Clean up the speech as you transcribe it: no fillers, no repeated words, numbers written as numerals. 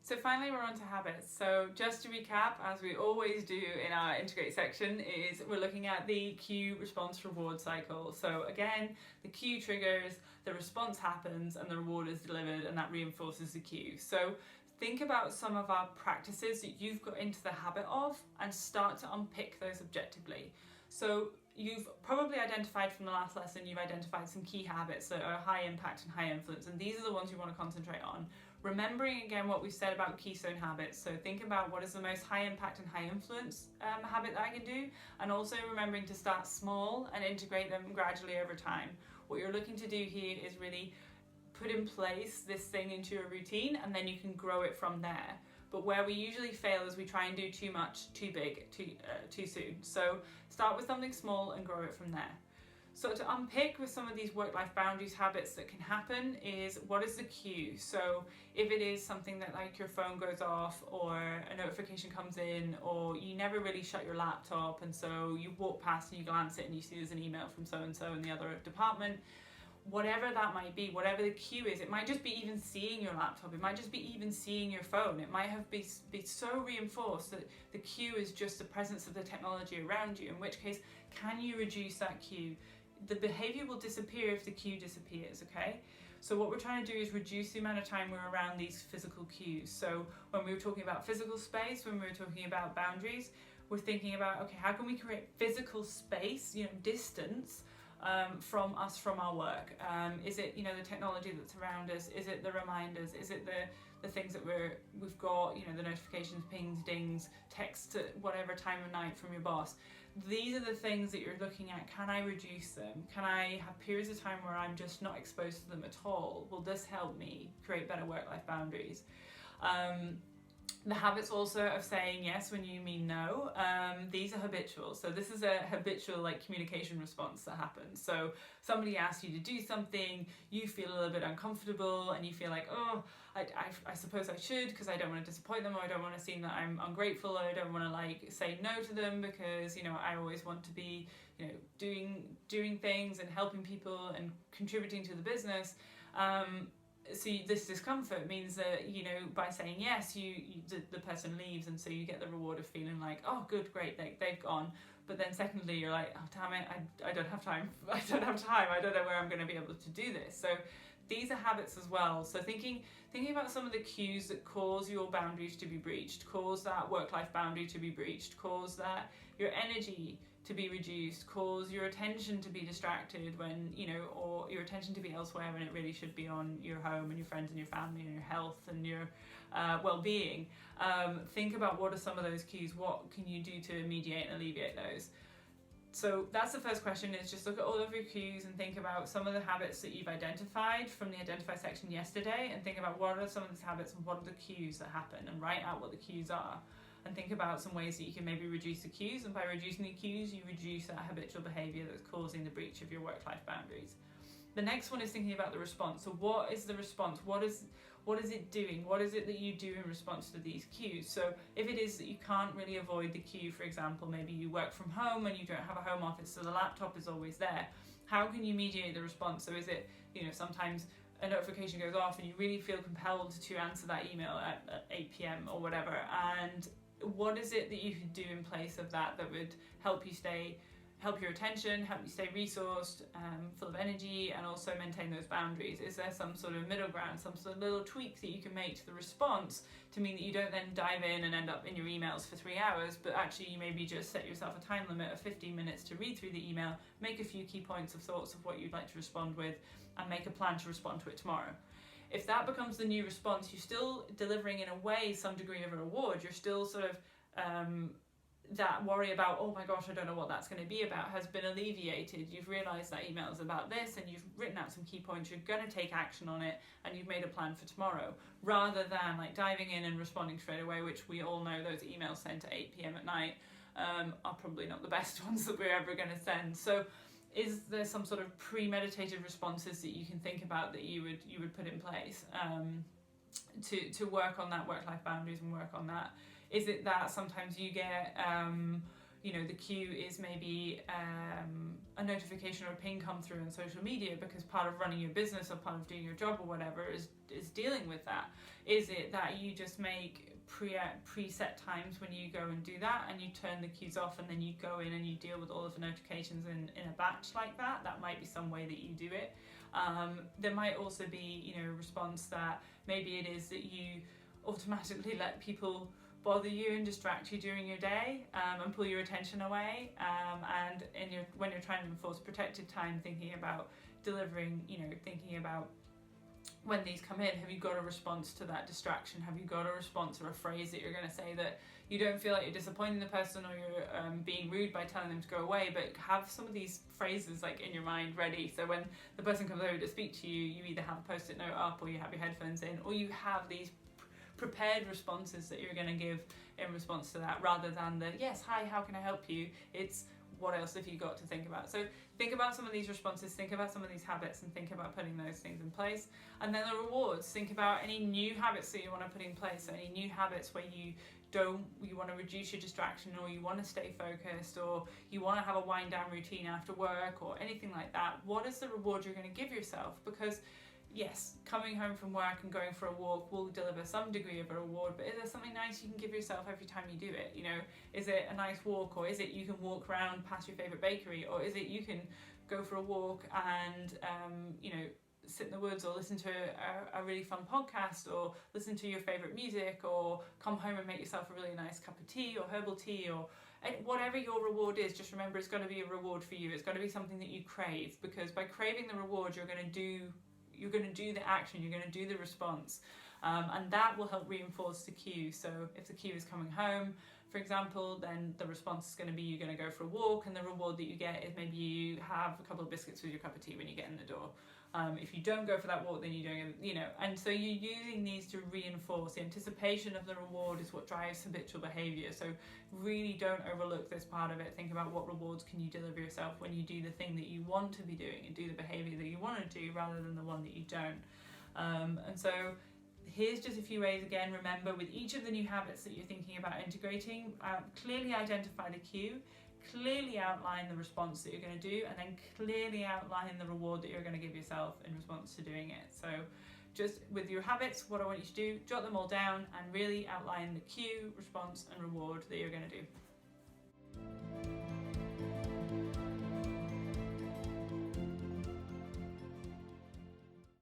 So finally we're on to habits. So just to recap, as we always do in our integrate section, is we're looking at the cue, response, reward cycle. So again, the cue triggers, the response happens, and the reward is delivered, and that reinforces the cue. So think about some of our practices that you've got into the habit of and start to unpick those objectively. So you've probably identified from the last lesson, you've identified some key habits that are high impact and high influence, and these are the ones you want to concentrate on. Remembering again what we said about keystone habits, so think about what is the most high impact and high influence habit that I can do, and also remembering to start small and integrate them gradually over time. What you're looking to do here is really put in place this thing into your routine, and then you can grow it from there. But where we usually fail is we try and do too much, too big, too soon. So start with something small and grow it from there. So to unpick with some of these work-life boundaries habits that can happen is, what is the cue? So if it is something that like your phone goes off or a notification comes in, or you never really shut your laptop and so you walk past and you glance it and you see there's an email from so-and-so in the other department, whatever that might be, whatever the cue is, it might just be even seeing your laptop, it might just be even seeing your phone, it might have been so reinforced that the cue is just the presence of the technology around you, in which case, can you reduce that cue? The behavior will disappear if the cue disappears, okay? So what we're trying to do is reduce the amount of time we're around these physical cues. So when we were talking about physical space, when we were talking about boundaries, we're thinking about, okay, how can we create physical space, distance, from us, from our work? Is it the technology that's around us? Is it the reminders? Is it the things that we've got, the notifications, pings, dings, texts at whatever time of night from your boss? These are the things that you're looking at. Can I reduce them? Can I have periods of time where I'm just not exposed to them at all? Will this help me create better work-life boundaries? The habits also of saying yes when you mean no, these are habitual. So this is a habitual communication response that happens. So somebody asks you to do something, you feel a little bit uncomfortable and you feel like, oh, I suppose I should, because I don't want to disappoint them, or I don't want to seem that I'm ungrateful, or I don't want to say no to them, because I always want to be doing things and helping people and contributing to the business. So this discomfort means that by saying yes, the person leaves, and so you get the reward of feeling like, oh good, great, they've gone. But then secondly, you're like, oh damn it, I don't have time. I don't know where I'm going to be able to do this. So these are habits as well. So thinking about some of the cues that cause your boundaries to be breached, cause that work-life boundary to be breached, cause that your energy to be reduced, cause your attention to be distracted when, or your attention to be elsewhere when it really should be on your home and your friends and your family and your health and your well-being. Think about what are some of those cues, what can you do to mediate and alleviate those? So that's the first question, is just look at all of your cues and think about some of the habits that you've identified from the identify section yesterday, and think about what are some of these habits and what are the cues that happen, and write out what the cues are. And think about some ways that you can maybe reduce the cues, and by reducing the cues, you reduce that habitual behaviour that's causing the breach of your work-life boundaries. The next one is thinking about the response. So what is the response? What is it doing? What is it that you do in response to these cues? So if it is that you can't really avoid the cue, for example, maybe you work from home and you don't have a home office, so the laptop is always there. How can you mediate the response? So is it, sometimes a notification goes off and you really feel compelled to answer that email at 8 p.m. or whatever, and what is it that you could do in place of that would help your attention, help you stay resourced, full of energy, and also maintain those boundaries? Is there some sort of middle ground, some sort of little tweak that you can make to the response to mean that you don't then dive in and end up in your emails for 3 hours, but actually you maybe just set yourself a time limit of 15 minutes to read through the email, make a few key points of thoughts of what you'd like to respond with, and make a plan to respond to it tomorrow? If that becomes the new response, you're still delivering in a way some degree of a reward. You're still sort of that worry about, oh my gosh, I don't know what that's going to be about, has been alleviated. You've realised that email is about this, and you've written out some key points, you're going to take action on it, and you've made a plan for tomorrow, rather than diving in and responding straight away, which we all know those emails sent at 8 p.m. at night are probably not the best ones that we're ever going to send. So is there some sort of premeditated responses that you can think about that you would put in place to work on that work-life boundaries and work on that? Is it that sometimes you get the cue is maybe a notification or a ping come through on social media, because part of running your business or part of doing your job or whatever is dealing with that. Is it that you just make preset times when you go and do that, and you turn the cues off, and then you go in and you deal with all of the notifications in a batch like that? That might be some way that you do it. There might also be a response that maybe it is that you automatically let people bother you and distract you during your day, and pull your attention away, and when you're trying to enforce protected time, thinking about delivering, thinking about when these come in, have you got a response to that distraction? Have you got a response or a phrase that you're going to say that you don't feel like you're disappointing the person or you're being rude by telling them to go away, but have some of these phrases like in your mind ready, so when the person comes over to speak to you, you either have a post-it note up, or you have your headphones in, or you have these prepared responses that you're going to give in response to that, rather than the yes, hi, how can I help you? It's what else have you got to think about? So think about some of these responses, think about some of these habits, and think about putting those things in place. And then the rewards, think about any new habits that you want to put in place, so any new habits where you want to reduce your distraction, or you want to stay focused, or you want to have a wind down routine after work, or anything like that. What is the reward you're going to give yourself? Because yes, coming home from work and going for a walk will deliver some degree of a reward, but is there something nice you can give yourself every time you do it? Is it a nice walk, or is it you can walk around past your favourite bakery, or is it you can go for a walk and sit in the woods, or listen to a really fun podcast, or listen to your favourite music, or come home and make yourself a really nice cup of tea or herbal tea, or whatever your reward is. Just remember, it's got to be a reward for you. It's got to be something that you crave, because by craving the reward, you're going to do the action, you're going to do the response, and that will help reinforce the cue. So if the cue is coming home, for example, then the response is going to be you're going to go for a walk, and the reward that you get is maybe you have a couple of biscuits with your cup of tea when you get in the door. If you don't go for that walk, then you're doing it, and so you're using these to reinforce. The anticipation of the reward is what drives habitual behaviour. So really don't overlook this part of it. Think about what rewards can you deliver yourself when you do the thing that you want to be doing, and do the behaviour that you want to do, rather than the one that you don't. And so here's just a few ways. Again, remember, with each of the new habits that you're thinking about integrating, clearly identify the cue, clearly outline the response that you're going to do, and then clearly outline the reward that you're going to give yourself in response to doing it. So just with your habits, what I want you to do, jot them all down and really outline the cue, response and reward that you're going to do.